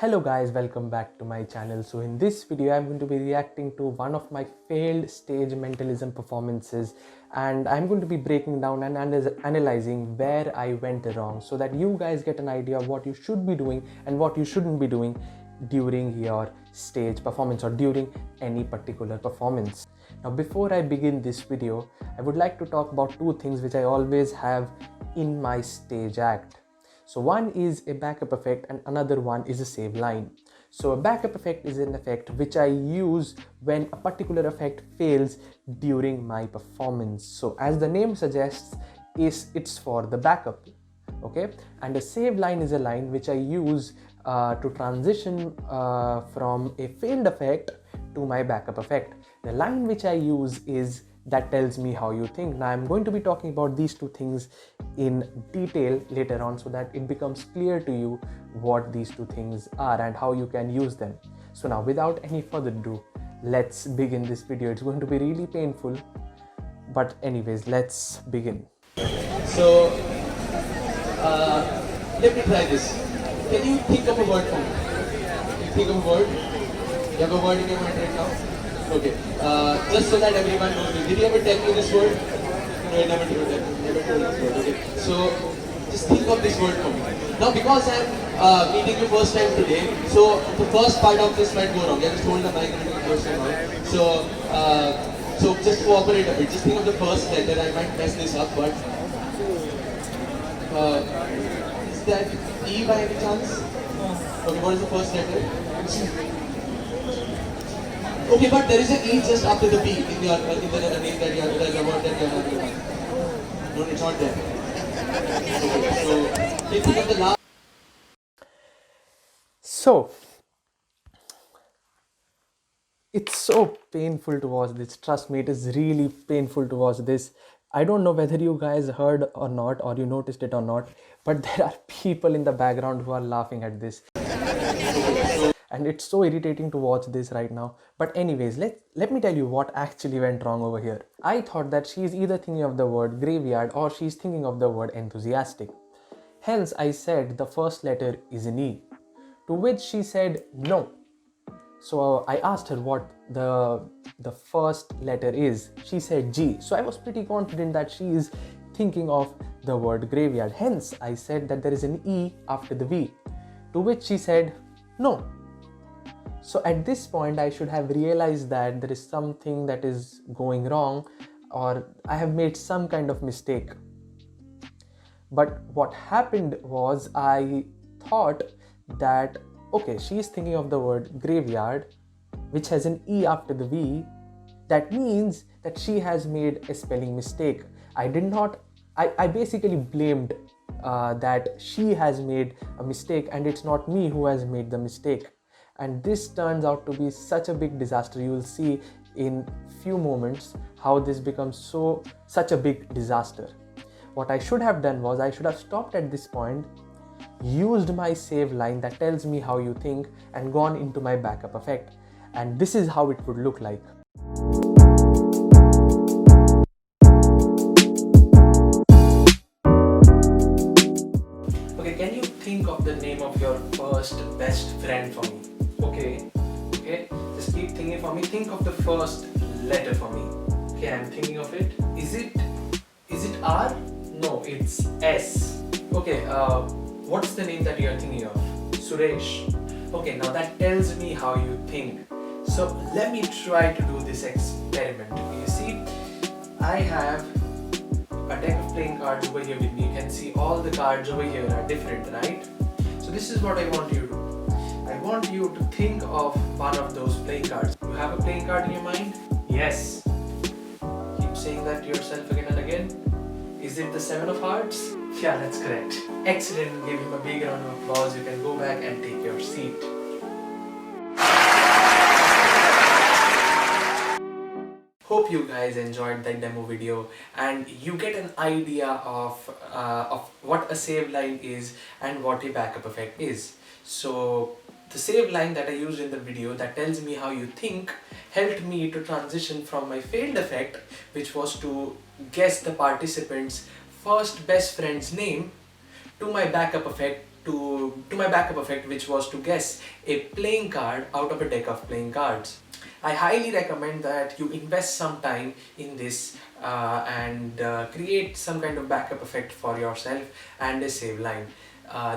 Hello guys, welcome back to my channel. So in this video I'm going to be reacting to one of my failed stage mentalism performances, and I'm going to be breaking down and analyzing where I went wrong so that you guys get an idea of what you should be doing and what you shouldn't be doing during your stage performance or during any particular performance. Now before I begin this video, I would like to talk about two things which I always have in my stage act. So one is a backup effect and another one is a save line. So a backup effect is an effect which I use when a particular effect fails during my performance. So as the name suggests, it's for the backup. Okay, and a save line is a line which I use to transition from a failed effect to my backup effect. The line which I use is that tells me how you think. Now I'm going to be talking about these two things in detail later on so that it becomes clear to you what these two things are and how you can use them. So now without any further ado, let's begin this video. It's going to be really painful, but anyways, let's begin. So let me try this. Can you think of a word for me? Think of a word. You have a word in your mind right now? Okay. Just so that everyone knows me. Did you ever tell me this word? No, I never told this word. Okay. So just think of this word for me. Now because I'm meeting you first time today, so the first part of this might go wrong. I just hold the mic and the first time out. So just cooperate a bit. Just think of the first letter. I might mess this up, but is that E by any chance? Okay, what is the first letter? Okay, but there is an E just after the B in your the name that you have, the word that you have in your mind. No, it's not there. Okay, so think of the last. So it's so painful to watch this. Trust me, it is really painful to watch this. I don't know whether you guys heard or not, or you noticed it or not, but there are people in the background who are laughing at this. And it's so irritating to watch this right now. But anyways, let me tell you what actually went wrong over here. I thought that she's either thinking of the word graveyard or she's thinking of the word enthusiastic. Hence, I said the first letter is an E. To which she said no. So I asked her what the first letter is. She said G. So I was pretty confident that she is thinking of the word graveyard. Hence, I said that there is an E after the V. To which she said no. So at this point, I should have realized that there is something that is going wrong, or I have made some kind of mistake. But what happened was I thought that, okay, she is thinking of the word graveyard, which has an E after the V. That means that she has made a spelling mistake. I basically blamed that she has made a mistake and it's not me who has made the mistake. And this turns out to be such a big disaster. You will see in few moments how this becomes such a big disaster. What I should have done was I should have stopped at this point, used my save line that tells me how you think, and gone into my backup effect. And this is how it would look like. Okay, can you think of the name of your first best friend for me? Okay, just keep thinking for me. Think of the first letter for me. Okay, I'm thinking of it. Is it R? No, it's S. Okay, what's the name that you are thinking of? Suresh. Okay, now that tells me how you think. So let me try to do this experiment. You see, I have a deck of playing cards over here with me. You can see all the cards over here are different, right? So this is what I want you to do. I want you to think of one of those playing cards. You have a playing card in your mind? Yes. Keep saying that to yourself again and again. Is it the Seven of Hearts? Yeah, that's correct. Excellent. Give him a big round of applause. You can go back and take your seat. Hope you guys enjoyed that demo video and you get an idea of what a save line is and what a backup effect is. So the save line that I used in the video that tells me how you think helped me to transition from my failed effect, which was to guess the participant's first best friend's name, to my backup effect, to my backup effect, which was to guess a playing card out of a deck of playing cards. I highly recommend that you invest some time in this and create some kind of backup effect for yourself and a save line.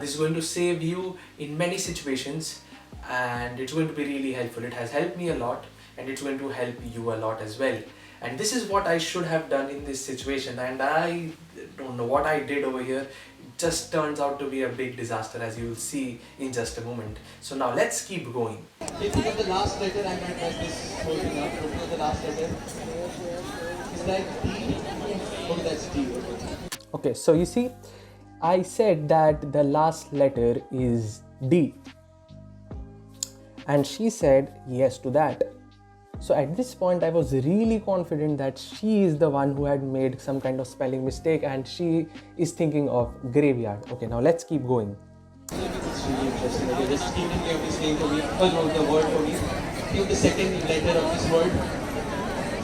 This is going to save you in many situations and it's going to be really helpful. It has helped me a lot and it's going to help you a lot as well. And this is what I should have done in this situation, and I don't know what I did over here. It just turns out to be a big disaster, as you will see in just a moment. So now let's keep going. Think of the last letter. I might mess this whole thing up. Look at the last letter. Is that D? Okay, that's D. Okay, so you see, I said that the last letter is D, and she said yes to that. So at this point I was really confident that she is the one who had made some kind of spelling mistake and she is thinking of graveyard. Okay, now let's keep going. It's really interesting. Okay, just keep thinking of this name for me. No, the word for me. Think of the second letter of this word.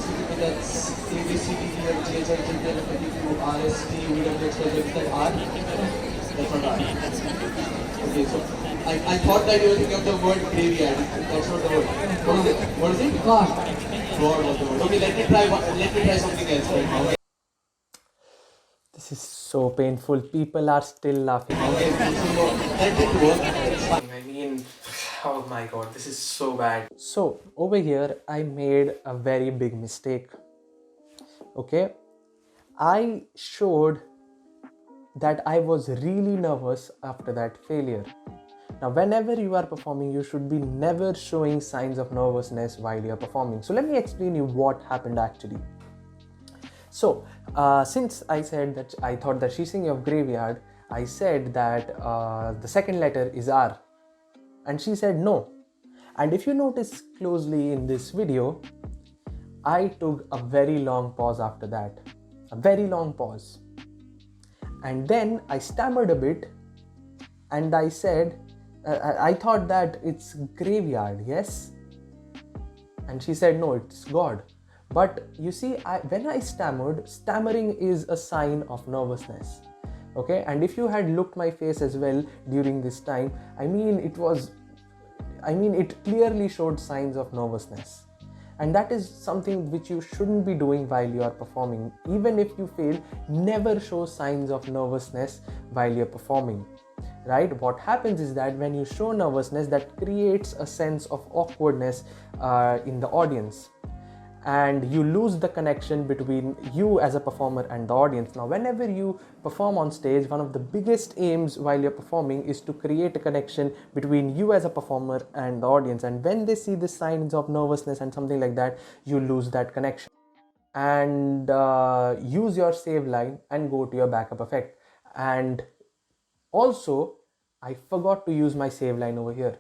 So that's A, B, C, D, E, F, G, H, I, J, K, L, M, N, O, P, R, S, T, U, V, W, X, Y, Z. Is that R? That's not R. Okay, so I thought that you were thinking of the word graveyard. That's not the word. What is it? What is it? God. God was the word. Okay, let me try something else right now. This is so painful. People are still laughing. Okay, so that didn't work. It's fine. I mean, oh my god, this is so bad. So over here I made a very big mistake. Okay, I showed that I was really nervous after that failure. Now whenever you are performing, you should be never showing signs of nervousness while you are performing. So let me explain you what happened actually. So since I said that I thought that she's singing of graveyard, I said that the second letter is R, and she said no. And if you notice closely in this video, I took a very long pause after that, a very long pause, and then I stammered a bit and I said I thought that it's graveyard, yes? And she said no, it's God. But you see, when I stammered, stammering is a sign of nervousness. Okay, and if you had looked my face as well during this time, it clearly showed signs of nervousness. And that is something which you shouldn't be doing while you are performing. Even if you fail, never show signs of nervousness while you're performing. Right? What happens is that when you show nervousness, that creates a sense of awkwardness in the audience, and you lose the connection between you as a performer and the audience. Now whenever you perform on stage, one of the biggest aims while you're performing is to create a connection between you as a performer and the audience, and when they see the signs of nervousness and something like that, you lose that connection. And use your save line and go to your backup effect. And also, I forgot to use my save line over here.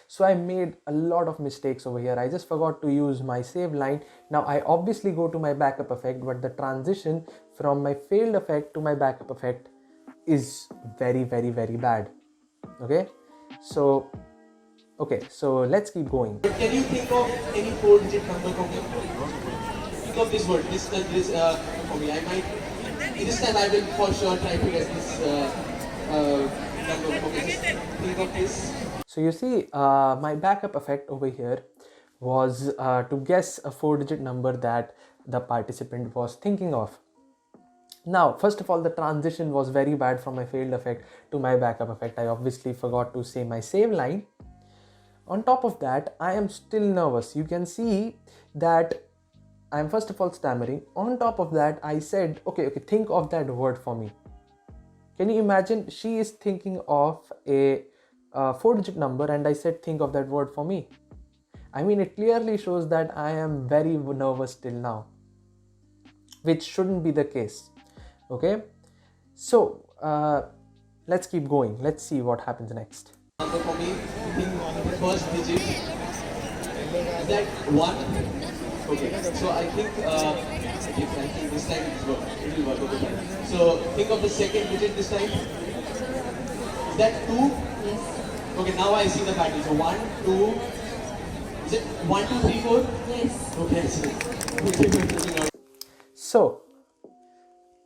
So I made a lot of mistakes over here. I just forgot to use my save line. Now I obviously go to my backup effect, but the transition from my failed effect to my backup effect is very, very, very bad. Okay, so let's keep going. But can you think of any 4-digit number for me? Think of this word. This for me. I might. This time I will for sure try to get this number. Okay, just think of this. So you see, my backup effect over here was to guess a 4-digit number that the participant was thinking of. Now, first of all, the transition was very bad from my failed effect to my backup effect. I obviously forgot to say my save line. On top of that, I am still nervous. You can see that I am first of all stammering. On top of that, I said, okay, think of that word for me. Can you imagine? She is thinking of a 4-digit number and I said think of that word for me. It clearly shows that I am very nervous till now, which shouldn't be the case. Okay, so let's keep going. Let's see what happens next. Number for me, think the first digit. Is that 1? Okay, so I think this time it will work. Okay. So think of the second digit this time. Is that 2? Yes. Okay, now I see the pattern. So 1, 2. Is it 1, 2, 3, 4? Yes. Okay, I see. So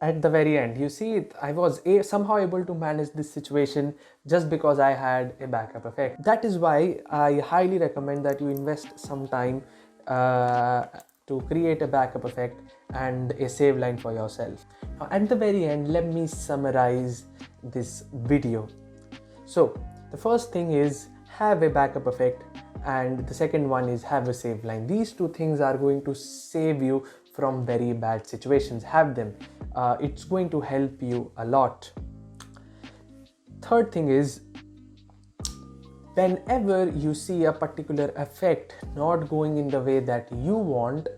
at the very end, you see, I was somehow able to manage this situation just because I had a backup effect. That is why I highly recommend that you invest some time to create a backup effect and a save line for yourself. Now, at the very end, let me summarize this video. So the first thing is have a backup effect, and the second one is have a save line. These two things are going to save you from very bad situations. Have them. It's going to help you a lot. Third thing is, whenever you see a particular effect not going in the way that you want,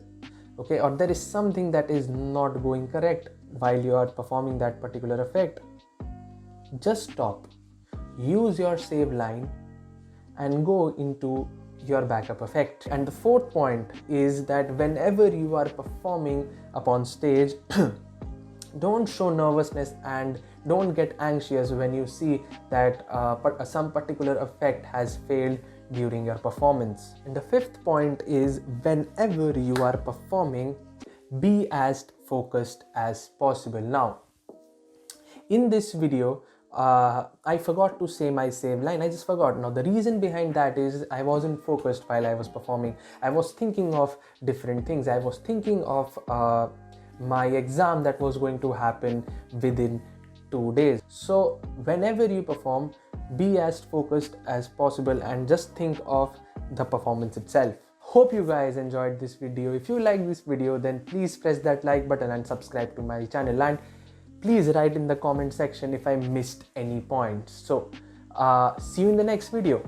okay, or there is something that is not going correct while you are performing that particular effect, just stop, use your save line and go into your backup effect. And the fourth point is that whenever you are performing upon stage, don't show nervousness and don't get anxious when you see that some particular effect has failed during your performance. And the fifth point is, whenever you are performing, be as focused as possible. Now, in this video, I forgot to say my save line. I just forgot. Now the reason behind that is I wasn't focused while I was performing. I was thinking of different things. I was thinking of my exam that was going to happen within 2 days. So whenever you perform, be as focused as possible and just think of the performance itself. Hope you guys enjoyed this video. If you like this video, then please press that like button and subscribe to my channel, and please write in the comment section if I missed any points. So see you in the next video.